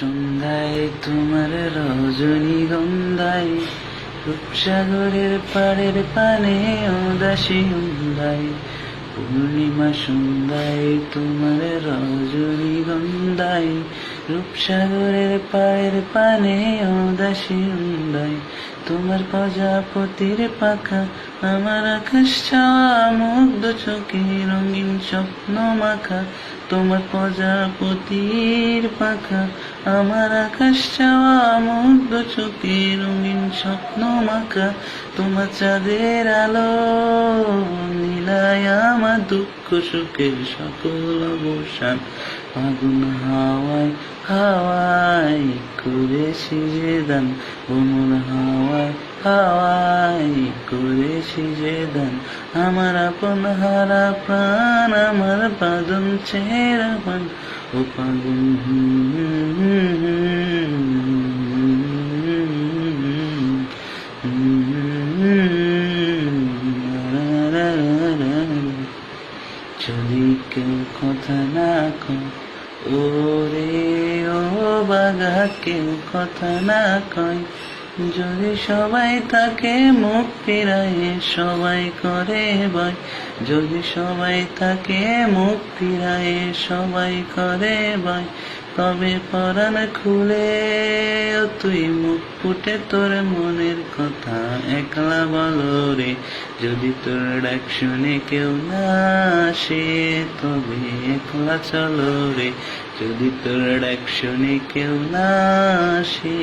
সন্ধ্যায় তোমার রজনীগন্ধায় রূপসাগরের পাড়ের পানে উদাসী সন্ধ্যায় পূর্ণিমা সন্ধ্যায় তোমার রজনীগন্ধায় রূপসাগরের পাড়ের পানে উদাসী সন্ধ্যায় তোমার প্রজাপতির পাখা আমার আকাশ ছাওয়া মুগ্ধ চোখে রঙিন স্বপ্ন মাখা তোমার প্রজাপতির পাখা আমার আকাশ ছাওয়া মুগ্ধ চোখে রঙিন স্বপ্ন মাখা তোমার চাঁদের আলো নীলায় আমার দুঃখ সুখের সকল অবসান ফাগুন হাওয়ায় হাওয়ায় করেছি যে দান ভ্রমণ হাওয়ায় হাওয়ায় করেছি যে দান আমার আপন হারা প্রাণ আমার বাদন চেহারা পান ও ফাগুন যদি কেউ কথা না কয় ওরে ও বাগা কেউ কথা না কয় যদি সবাই তাকে মুখ ফিরায় সবাই করে ভয় যদি সবাই তাকে মুখ ফিরায় সবাই করে ভয় তবে পরাণ খুলে তুই মুখ ফুটে তোর মনের কথা একলা বলো রে যদি তোর ডাক শুনে কেউ না আসে তবে একলা চলো রে যদি তোর ডাক শুনে কেউ না আসে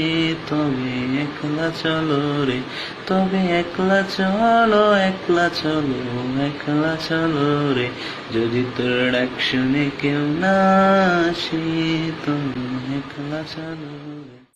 তবে একলা চলো রে তবে একলা চলো একলা চলো একলা চলো রে যদি তোর ডাক শুনে কেউ না আসে তবে একলা চলো রে।